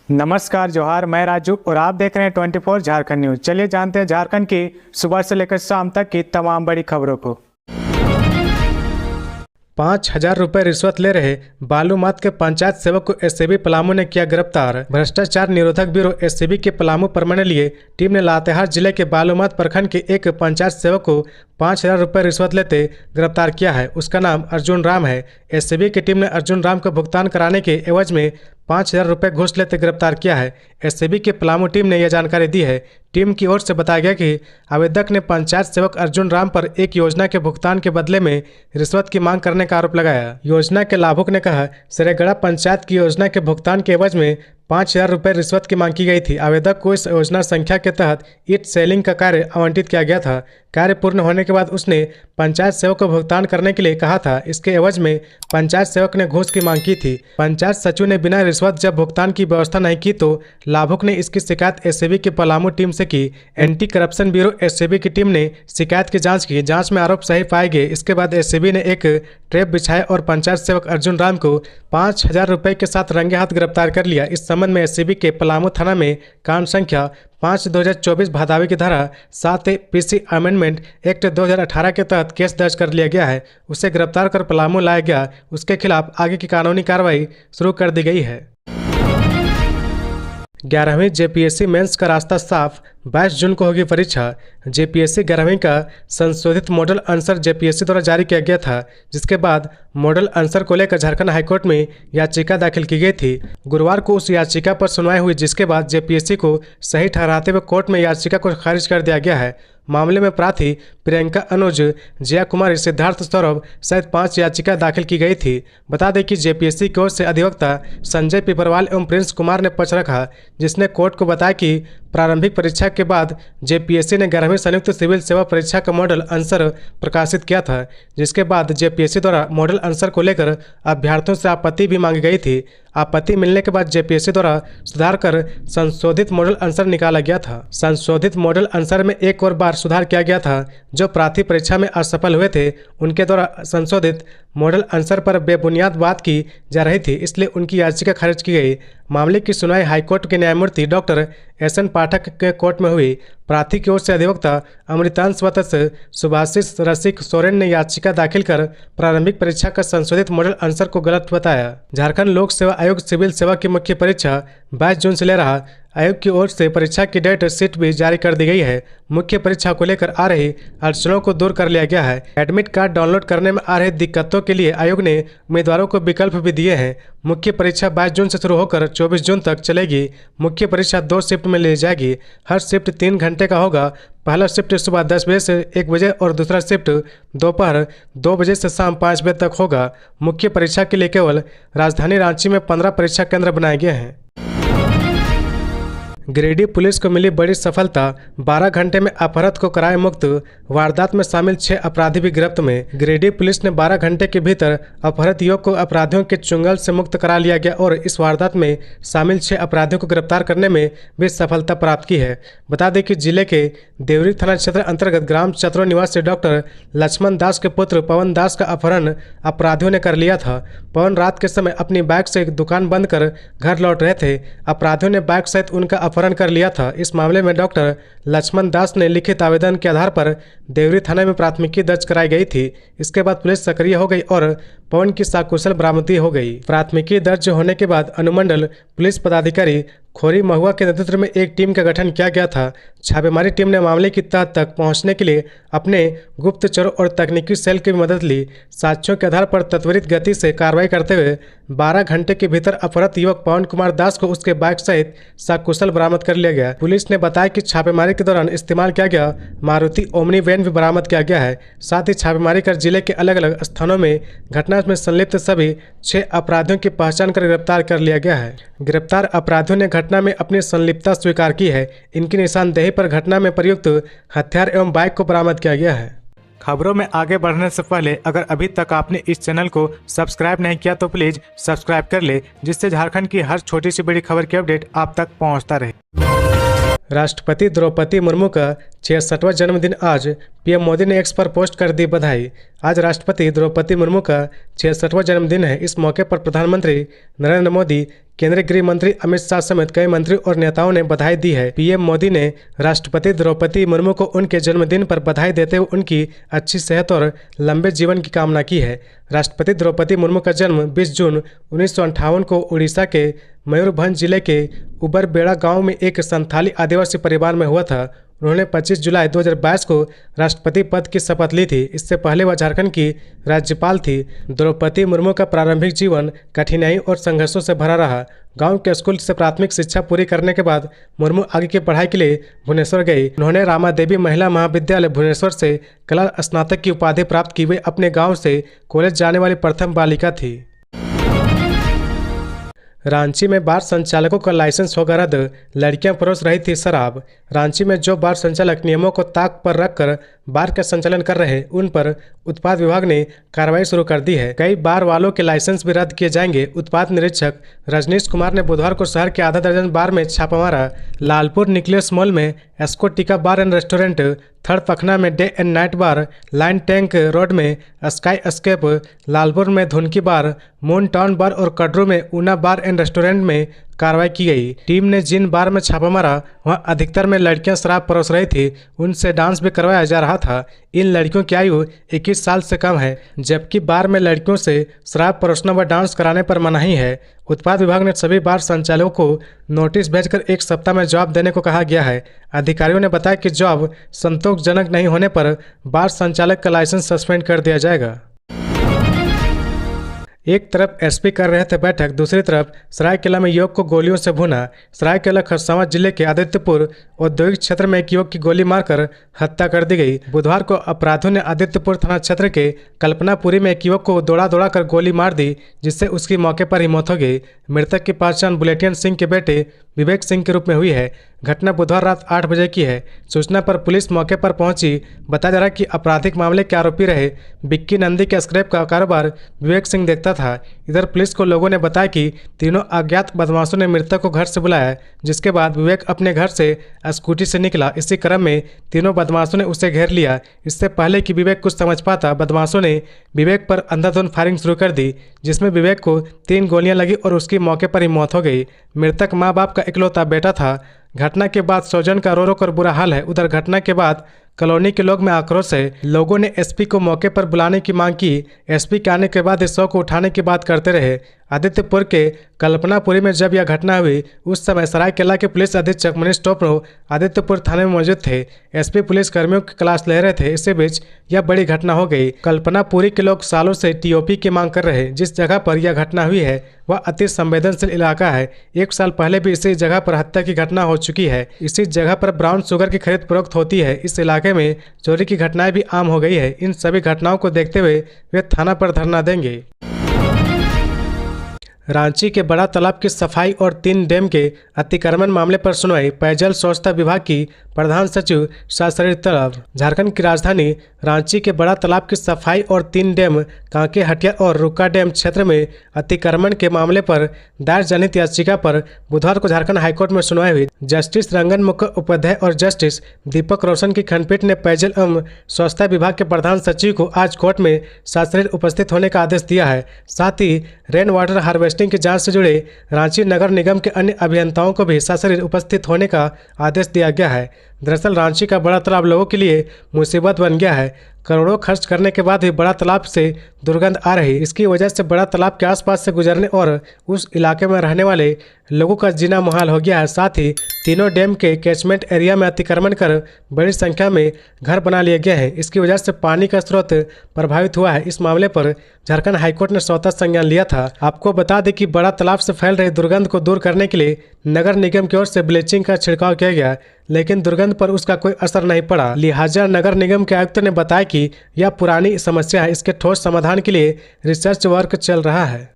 नमस्कार जोहार, मैं राजू और आप देख रहे हैं 24 झारखंड न्यूज। चलिए जानते हैं झारखंड की सुबह से लेकर शाम तक की तमाम बड़ी खबरों को। 5,000 रुपए रिश्वत ले रहे बालूमाथ के पंचायत सेवक को एससीबी पलामू ने किया गिरफ्तार। भ्रष्टाचार निरोधक ब्यूरो एससीबी के पलामू प्रमंडल लिए टीम ने लातेहार जिले के बालूमाथ प्रखंड के एक पंचायत सेवक को 5,000 रुपए रिश्वत लेते गिरफ्तार किया है। उसका नाम अर्जुन राम है। एससीबी की टीम ने अर्जुन राम को भुगतान कराने के एवज में 5,000 रुपए घूस लेते गिरफ्तार किया है। एससीबी के पलामू टीम ने यह जानकारी दी है। टीम की ओर से बताया गया कि आवेदक ने पंचायत सेवक अर्जुन राम पर एक योजना के भुगतान के बदले में रिश्वत की मांग करने का आरोप लगाया। योजना के लाभुक ने कहा, सिरेगढ़ा पंचायत की योजना के भुगतान के एवज में 5,000 रुपए रिश्वत की मांग की गई थी। आवेदक को इस योजना संख्या के तहत ईट सेलिंग का कार्य आवंटित किया गया था। कार्य पूर्ण होने के बाद उसने पंचायत सेवक को भुगतान करने के लिए कहा था। इसके एवज में पंचायत सेवक ने घूस की मांग की थी। पंचायत सचिव ने बिना रिश्वत जब भुगतान की व्यवस्था नहीं की तो लाभुक ने इसकी शिकायत एससीबी की पलामू टीम से की। एंटी करप्शन ब्यूरो एससीबी की टीम ने शिकायत की जांच की। जांच में आरोप सही पाए गए। इसके बाद एससीबी ने एक ट्रैप बिछाया और पंचायत सेवक अर्जुन राम को 5,000 रुपए के साथ रंगे हाथ गिरफ्तार कर लिया। इस संबंध में एससीबी के पलामू थाना में कांड संख्या 5/2024 भादावी की धारा 7 पीसी अमेंडमेंट एक्ट 2018 के तहत केस दर्ज कर लिया गया है। उसे गिरफ्तार कर पलामू लाया गया। उसके खिलाफ आगे की कानूनी कार्रवाई शुरू कर दी गई है। 11वीं जेपीएससी मेंस का रास्ता साफ, 22 जून को होगी परीक्षा। जेपीएससी 11वीं का संशोधित मॉडल आंसर जेपीएससी द्वारा जारी किया गया था, जिसके बाद मॉडल आंसर को लेकर झारखंड हाईकोर्ट में याचिका दाखिल की गई थी। गुरुवार को उस याचिका पर सुनवाई हुई, जिसके बाद जेपीएससी को सही ठहराते हुए कोर्ट में याचिका को खारिज कर दिया गया है। मामले में प्रार्थी प्रियंका अनुज, जया कुमारी, सिद्धार्थ सौरभ सहित 5 याचिका दाखिल की गई थी। बता दें कि जेपीएससी की ओर से अधिवक्ता संजय पिपरवाल एवं प्रिंस कुमार ने पक्ष रखा, जिसने कोर्ट को बताया कि प्रारंभिक परीक्षा के बाद जेपीएससी ने 11वीं संयुक्त सिविल सेवा परीक्षा का मॉडल आंसर प्रकाशित किया था, जिसके बाद जेपीएससी द्वारा मॉडल आंसर को लेकर अभ्यर्थियों से आपत्ति भी मांगी गई थी। आपत्ति मिलने के बाद जेपीएससी द्वारा सुधार कर संशोधित मॉडल आंसर निकाला गया था। संशोधित मॉडल आंसर में एक और बार सुधार किया गया था। जो प्रार्थी परीक्षा में असफल हुए थे, उनके द्वारा संशोधित मॉडल आंसर पर बेबुनियाद बात की जा रही थी, इसलिए उनकी याचिका खारिज की गई। मामले की सुनवाई हाईकोर्ट के न्यायमूर्ति डॉक्टर एस.एन. पाठक के कोर्ट में हुई। प्रार्थी की ओर से अधिवक्ता अमृतांश वत्स, सुभाषिष रसिक सोरेन ने याचिका दाखिल कर प्रारंभिक परीक्षा का संशोधित मॉडल आंसर को गलत बताया। झारखंड लोक सेवा आयोग सिविल सेवा की मुख्य परीक्षा 22 जून से ले रहा। आयोग की ओर से परीक्षा की डेट शीट भी जारी कर दी गई है। मुख्य परीक्षा को लेकर आ रही अड़चनों को दूर कर लिया गया है। एडमिट कार्ड डाउनलोड करने में आ रही दिक्कतों के लिए आयोग ने उम्मीदवारों को विकल्प भी दिए हैं। मुख्य परीक्षा 22 जून से शुरू होकर 24 जून तक चलेगी। मुख्य परीक्षा 2 शिफ्ट में ली जाएगी। हर शिफ्ट 3 घंटे का होगा। पहला शिफ्ट सुबह 10 बजे से 1 बजे और दूसरा शिफ्ट दोपहर 2 बजे से शाम 5 बजे तक होगा। मुख्य परीक्षा के लिए केवल राजधानी रांची में 15 परीक्षा केंद्र बनाए गए हैं। गिरिडीह पुलिस को मिली बड़ी सफलता, 12 घंटे में अपहृत को कराए मुक्त। वारदात में शामिल 6 अपराधी भी गिरफ्त में। गिरिडीह पुलिस ने 12 घंटे के भीतर अपहृत युवक को अपराधियों के चुंगल से मुक्त करा लिया गया और इस वारदात में शामिल 6 अपराधियों को गिरफ्तार करने में भी सफलता प्राप्त की है। बता दें कि जिले के देवरी थाना क्षेत्र अंतर्गत ग्राम चतरो निवासी डॉक्टर लक्ष्मण दास के पुत्र पवन दास का अपहरण अपराधियों ने कर लिया था। पवन रात के समय अपनी बाइक से एक दुकान बंद कर घर लौट रहे थे। अपराधियों ने बाइक सहित उनका अपहरण कर लिया था। इस मामले में डॉक्टर लक्ष्मण दास ने लिखित आवेदन के आधार पर देवरी थाना में प्राथमिकी दर्ज कराई गई थी। इसके बाद पुलिस सक्रिय हो गई और पवन की सकुशल बरामदगी हो गई। प्राथमिकी दर्ज होने के बाद अनुमंडल पुलिस पदाधिकारी खोरी महुआ के नेतृत्व में एक टीम का गठन किया गया था। छापेमारी टीम ने मामले की तह तक पहुंचने के लिए अपने गुप्तचरों और तकनीकी सेल की मदद ली। साक्ष्यों के आधार पर त्वरित गति से कार्रवाई करते हुए 12 घंटे के भीतर अपहृत युवक पवन कुमार दास को उसके बाइक सहित सकुशल बरामद कर लिया गया। पुलिस ने बताया कि छापेमारी के दौरान इस्तेमाल किया गया मारुति ओमनी वैन भी बरामद किया गया है। साथ ही छापेमारी कर जिले के अलग अलग स्थानों में घटना में संलिप्त सभी 6 अपराधियों की पहचान कर गिरफ्तार कर लिया गया है। गिरफ्तार अपराधियों ने घटना में अपनी संलिप्तता स्वीकार की है। इनकी निशानदेही पर घटना में प्रयुक्त हथियार एवं बाइक को बरामद किया गया है। खबरों में आगे बढ़ने से पहले अगर अभी तक आपने इस चैनल को सब्सक्राइब नहीं किया तो प्लीज सब्सक्राइब कर ले, जिससे झारखंड की हर छोटी सी बड़ी खबर की अपडेट आप तक पहुंचता रहे। राष्ट्रपति द्रौपदी मुर्मू का 66वां जन्मदिन आज। पीएम मोदी ने एक्स पर पोस्ट कर दी बधाई। आज राष्ट्रपति द्रौपदी मुर्मू का 66वां जन्मदिन है। इस मौके पर प्रधानमंत्री नरेंद्र मोदी, केंद्रीय गृह मंत्री अमित शाह समेत कई मंत्री और नेताओं ने बधाई दी है। पीएम मोदी ने राष्ट्रपति द्रौपदी मुर्मू को उनके जन्मदिन पर बधाई देते हुए उनकी अच्छी सेहत और लंबे जीवन की कामना की है। राष्ट्रपति द्रौपदी मुर्मू का जन्म 20 जून 1958 को उड़ीसा के मयूरभंज जिले के उबरबेड़ा गांव में एक संथाली आदिवासी परिवार में हुआ था। उन्होंने 25 जुलाई 2022 को राष्ट्रपति पद की शपथ ली थी। इससे पहले वह झारखंड की राज्यपाल थी। द्रौपदी मुर्मू का प्रारंभिक जीवन कठिनाई और संघर्षों से भरा रहा। गांव के स्कूल से प्राथमिक शिक्षा पूरी करने के बाद मुर्मू आगे की पढ़ाई के लिए भुवनेश्वर गई। उन्होंने रामा देवी महिला महाविद्यालय भुवनेश्वर से कला स्नातक की उपाधि प्राप्त की। वे अपने गाँव से कॉलेज जाने वाली प्रथम बालिका थी। रांची में बार संचालकों का लाइसेंस होगा रद्द, लड़कियां परोस रही थी शराब। रांची में जो बार संचालक नियमों को ताक पर रखकर बार का संचालन कर रहे उन पर उत्पाद विभाग ने कार्रवाई शुरू कर दी है। कई बार वालों के लाइसेंस भी रद्द किए जाएंगे। उत्पाद निरीक्षक रजनीश कुमार ने बुधवार को शहर के आधा दर्जन बार में छापा मारा। लालपुर न्यूक्लियस मॉल में एस्कोटिका बार एंड रेस्टोरेंट, थर्ड पखना में day and night bar, line tank road में स्काई एस्केप, लालपुर में धुनकी बार, मून टाउन बार और कड्रू में ऊना बार एंड रेस्टोरेंट में कार्रवाई की गई। टीम ने जिन बार में छापा मारा वहां अधिकतर में लड़कियां शराब परोस रही थी। उनसे डांस भी करवाया जा रहा था। इन लड़कियों की आयु 21 साल से कम है, जबकि बार में लड़कियों से शराब परोसना व डांस कराने पर मनाही है। उत्पाद विभाग ने सभी बार संचालकों को नोटिस भेजकर 1 सप्ताह में जवाब देने को कहा गया है। अधिकारियों ने बताया कि जवाब संतोषजनक नहीं होने पर बार संचालक का लाइसेंस सस्पेंड कर दिया जाएगा। एक तरफ एसपी कर रहे थे बैठक, दूसरी तरफ सरायकेला में युवक को गोलियों से भुना। सरायकेला खरसावां जिले के आदित्यपुर औद्योगिक क्षेत्र में एक युवक की गोली मारकर हत्या कर दी गई। बुधवार को अपराधियों ने आदित्यपुर थाना क्षेत्र के कल्पनापुरी में एक युवक को दौड़ा कर गोली मार दी, जिससे उसकी मौके पर ही मौत हो गई। मृतक की पहचान बुलेटिन सिंह के बेटे विवेक सिंह के रूप में हुई है। घटना बुधवार रात 8 बजे की है। सूचना पर पुलिस मौके पर पहुंची। बताया जा रहा है कि आपराधिक मामले के आरोपी रहे बिक्की नंदी के स्क्रैप का कारोबार विवेक सिंह देखता था। इधर पुलिस को लोगों ने बताया कि तीनों अज्ञात बदमाशों ने मृतक को घर से बुलाया, जिसके बाद विवेक अपने घर से स्कूटी से निकला। इसी क्रम में तीनों बदमाशों ने उसे घेर लिया। इससे पहले कि विवेक कुछ समझ पाता, बदमाशों ने विवेक पर अंधाधुंध फायरिंग शुरू कर दी, जिसमें विवेक को 3 गोलियां लगी और उसकी मौके पर ही मौत हो गई। मृतक माँ बाप का इकलौता बेटा था। घटना के बाद स्वजन का रो कर बुरा हाल है। उधर घटना के बाद कॉलोनी के लोग में आक्रोश है। लोगों ने एसपी को मौके पर बुलाने की मांग की। एसपी के आने के बाद इस शव को उठाने की बात करते रहे। आदित्यपुर के कल्पनापुरी में जब यह घटना हुई उस समय सरायकेला के पुलिस अधीक्षक मनीष टोपनो आदित्यपुर थाने में मौजूद थे। एसपी पुलिस कर्मियों की क्लास ले रहे थे। इसी बीच यह बड़ी घटना हो गई। कल्पनापुरी के लोग सालों से टीओपी की मांग कर रहे। जिस जगह पर यह घटना हुई है वह अति संवेदनशील इलाका है। 1 साल पहले भी इसी जगह पर हत्या की घटना हो चुकी है। इसी जगह पर ब्राउन शुगर की खरीद फरोख्त होती है। इस इलाके में चोरी की घटनाएं भी आम हो गई है। इन सभी घटनाओं को देखते हुए वे थाना पर धरना देंगे। रांची के बड़ा तालाब की सफाई और 3 डैम के अतिक्रमण मामले पर सुनवाई। पेयजल स्वच्छता विभाग की प्रधान सचिव शास्त्री तलब। झारखंड की राजधानी रांची के बड़ा तालाब की सफाई और 3 डैम कांके हटिया और रुका डैम क्षेत्र में अतिक्रमण के मामले पर दायर जनहित याचिका पर बुधवार को झारखंड हाईकोर्ट में सुनवाई हुई। जस्टिस रंगन मुकुल उपाध्याय और जस्टिस दीपक रोशन की खंडपीठ ने पेयजल एवं स्वच्छता विभाग के प्रधान सचिव को आज कोर्ट में सशरीर उपस्थित होने का आदेश दिया है। साथ ही रेन वाटर हार्वेस्टिंग की जांच से जुड़े रांची नगर निगम के अन्य अभियंताओं को भी सशरीर उपस्थित होने का आदेश दिया गया है। दरअसल रांची का बड़ा तालाब लोगों के लिए मुसीबत बन गया है। करोड़ों खर्च करने के बाद भी बड़ा तालाब से दुर्गंध आ रही। इसकी वजह से बड़ा तालाब के आसपास से गुजरने और उस इलाके में रहने वाले लोगों का जीना मुहाल हो गया है। साथ ही तीनों डैम के कैचमेंट एरिया में अतिक्रमण कर बड़ी संख्या में घर बना लिए गए हैं। इसकी वजह से पानी का स्रोत प्रभावित हुआ है। इस मामले पर झारखंड हाईकोर्ट ने स्वतः संज्ञान लिया था। आपको बता दें कि बड़ा तालाब से फैल रही दुर्गंध को दूर करने के लिए नगर निगम की ओर से ब्लीचिंग का छिड़काव किया गया, लेकिन दुर्गंध पर उसका कोई असर नहीं पड़ा। लिहाजा नगर निगम के आयुक्त ने बताया कि यह पुरानी समस्या है। इसके ठोस समाधान के लिए रिसर्च वर्क चल रहा है।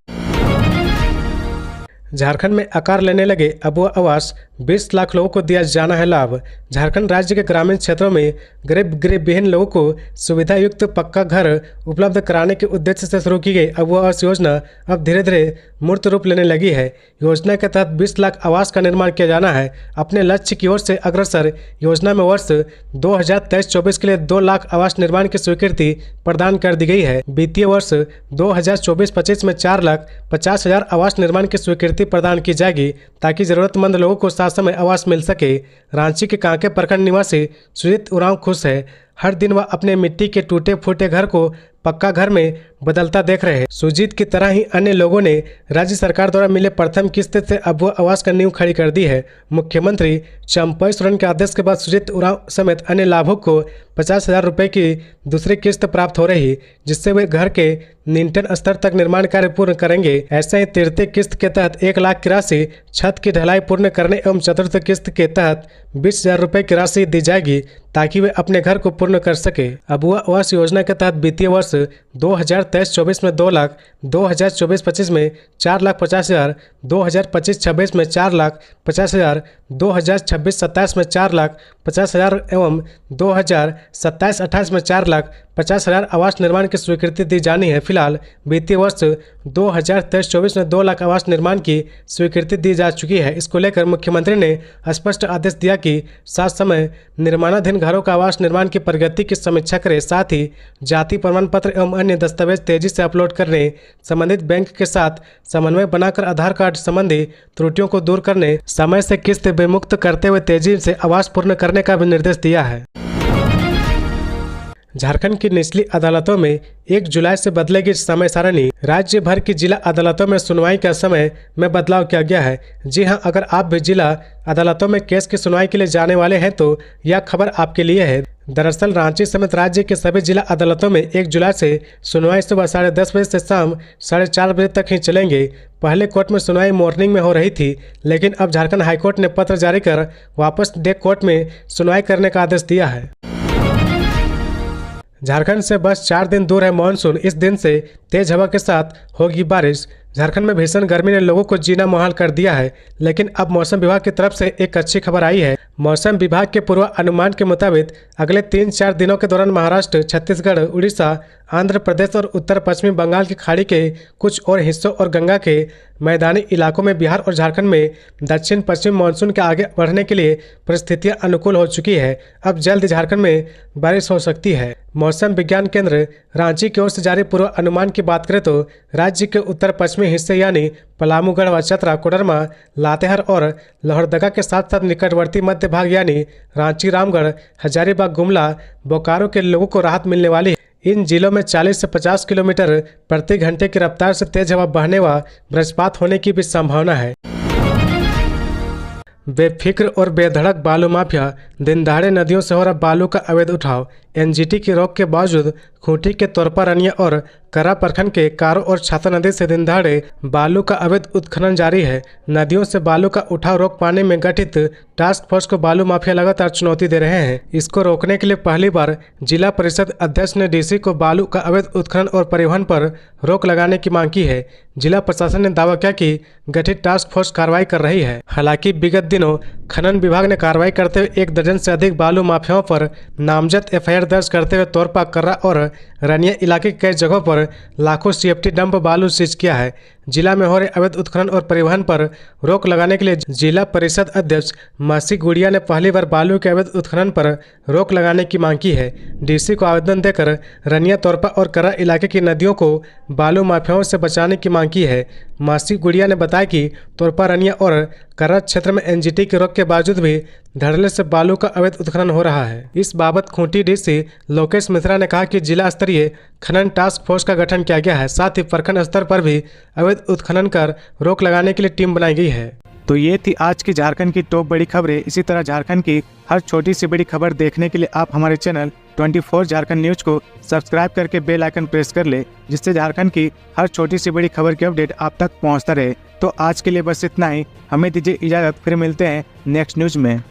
झारखंड में आकार लेने लगे अबुआ आवास 20 लाख लोगों को दिया जाना है लाभ। झारखंड राज्य के ग्रामीण क्षेत्रों में गरीब विहीन लोगों को सुविधा युक्त पक्का घर उपलब्ध कराने के उद्देश्य से शुरू की गई अबुआ आवास योजना अब धीरे धीरे मूर्त रूप लेने लगी है। योजना के तहत 20 लाख आवास का निर्माण किया जाना है। अपने लक्ष्य की ओर से अग्रसर योजना में वर्ष 2023-24 के लिए 2 लाख आवास निर्माण की स्वीकृति प्रदान कर दी गई है। वित्तीय वर्ष 2024-25 में 4,50,000 आवास निर्माण की स्वीकृति प्रदान की जाएगी ताकि जरूरतमंद लोगों को साथ समय आवास मिल सके। रांची के कांके प्रखंड निवासी सुजीत उरांव खुश है। हर दिन वह अपने मिट्टी के टूटे फूटे घर को पक्का घर में बदलता देख रहे हैं। सुजीत की तरह ही अन्य लोगों ने राज्य सरकार द्वारा मिले प्रथम किस्त से अबुआ आवास का नींव खड़ी कर दी है। मुख्यमंत्री चंपई सोरेन के आदेश के बाद सुजीत उरांव समेत अन्य लाभुक को 50,000 रुपये की दूसरी किस्त प्राप्त हो रही, जिससे वे घर के न्यूनतम स्तर तक निर्माण कार्य पूर्ण करेंगे। ऐसे ही तृतीय किस्त के तहत 1 लाख की राशि छत की ढलाई पूर्ण करने एवं चतुर्थ किस्त के तहत 20,000 रुपये की राशि दी जाएगी ताकि वे अपने घर को पूर्ण कर सके। अबुआ आवास योजना के तहत वित्तीय वर्ष 2023-24 में 2 लाख, 2024-25 में 4,50,000, 2025-26 में 4,50,000, 2026-27 में 4,50,000 एवं 2027-28 में 4,50,000 आवास निर्माण की स्वीकृति दी जानी है। फिलहाल वित्तीय वर्ष 2023-24 में 2 लाख आवास निर्माण की स्वीकृति दी जा चुकी है। इसको लेकर मुख्यमंत्री ने स्पष्ट आदेश दिया कि साथ समय निर्माणाधीन घरों का आवास निर्माण की प्रगति की समीक्षा करें, साथ ही जाति प्रमाण पत्र एवं अन्य दस्तावेज तेजी से अपलोड करने, संबंधित बैंक के साथ समन्वय बनाकर आधार कार्ड संबंधी त्रुटियों को दूर करने, समय से किस्त विमुक्त करते हुए तेजी से आवास पूर्ण करने का भी निर्देश दिया है। झारखंड की निचली अदालतों में 1 जुलाई से बदलेगी समय सारणी। राज्य भर की जिला अदालतों में सुनवाई का समय में बदलाव किया गया है। जी हां, अगर आप भी जिला अदालतों में केस की सुनवाई के लिए जाने वाले हैं तो यह खबर आपके लिए है। दरअसल रांची समेत राज्य के सभी जिला अदालतों में 1 जुलाई से सुनवाई सुबह 10:30 बजे से शाम 4:30 बजे तक ही चलेंगे। पहले कोर्ट में सुनवाई मॉर्निंग में हो रही थी, लेकिन अब झारखंड हाईकोर्ट ने पत्र जारी कर वापस डे कोर्ट में सुनवाई करने का आदेश दिया है। झारखंड से बस 4 दिन दूर है मानसून। इस दिन से तेज हवा के साथ होगी बारिश। झारखंड में भीषण गर्मी ने लोगों को जीना मुहाल कर दिया है, लेकिन अब मौसम विभाग की तरफ से एक अच्छी खबर आई है। मौसम विभाग के पूर्वानुमान के मुताबिक अगले 3-4 दिनों के दौरान महाराष्ट्र, छत्तीसगढ़, उड़ीसा, आंध्र प्रदेश और उत्तर पश्चिमी बंगाल की खाड़ी के कुछ और हिस्सों और गंगा के मैदानी इलाकों में बिहार और झारखंड में दक्षिण पश्चिम मानसून के आगे बढ़ने के लिए परिस्थितियां अनुकूल हो चुकी है। अब जल्द झारखंड में बारिश हो सकती है। मौसम विज्ञान केंद्र रांची की ओर से जारी पूर्वानुमान की बात करें तो राज्य के उत्तर पश्चिमी हिस्से यानी पलामू, गढ़वा, चतरा, कोडरमा, लातेहार और लोहरदगा के साथ साथ निकटवर्ती मध्य भाग यानी रांची, रामगढ़, हजारीबाग, गुमला, बोकारो के लोगों को राहत मिलने वाली है। इन जिलों में 40 से 50 किलोमीटर प्रति घंटे की रफ्तार से तेज हवा बहने व वज्रपात होने की भी संभावना है। बेफिक्र और बेधड़क बालू माफिया। दिन दहाड़े नदियों से हो रहा बालू का अवैध उठाव। एनजीटी की रोक के बावजूद खूंटी के तोरपा, रनिया और करा प्रखंड के कारो और छाता नदी से दिन दहाड़े बालू का अवैध उत्खनन जारी है। नदियों से बालू का उठाव रोक पाने में गठित टास्क फोर्स को बालू माफिया लगातार चुनौती दे रहे हैं। इसको रोकने के लिए पहली बार जिला परिषद अध्यक्ष ने डीसी को बालू का अवैध उत्खनन और परिवहन पर रोक लगाने की मांग की है। जिला प्रशासन ने दावा किया कि गठित टास्क फोर्स कार्रवाई कर रही है। हालांकि विगत दिनों खनन विभाग ने कार्रवाई करते हुए 1 दर्जन से अधिक बालू माफियाओं पर नामजद एफआईआर दर्ज करते हुए तोरपा, कर्रा और रनिया इलाके के कई जगहों पर लाखों सीएफटी डंप बालू सीज किया है। जिला में हो रहे अवैध उत्खनन और परिवहन पर रोक लगाने के लिए जिला परिषद अध्यक्ष मासी गुड़िया ने पहली बार बालू के अवैध उत्खनन पर रोक लगाने की मांग की है। डीसी को आवेदन देकर रनिया, तोरपा और कर्रा इलाके की नदियों को बालू माफियाओं से बचाने की मांग की है। मासी गुड़िया ने बताया कि तोरपा, रनिया और कर्रा क्षेत्र में एनजीटी की रोक के बावजूद भी धड़ल्ले से बालू का अवैध उत्खनन हो रहा है। इस बाबत खूंटी डीसी लोकेश मिश्रा ने कहा कि जिला स्तरीय खनन टास्क फोर्स का गठन किया गया है, साथ ही प्रखंड स्तर पर भी अवैध उत्खनन कर रोक लगाने के लिए टीम बनाई गई है। तो ये थी आज की झारखंड की टॉप बड़ी खबरें। इसी तरह झारखंड की हर छोटी सी बड़ी खबर देखने के लिए आप हमारे चैनल 24 झारखंड न्यूज को सब्सक्राइब करके बेल आइकन प्रेस कर ले, जिससे झारखंड की हर छोटी सी बड़ी खबर की अपडेट आप तक पहुंचता रहे। तो आज के लिए बस इतना ही। हमें दीजिए इजाजत, फिर मिलते हैं नेक्स्ट न्यूज में।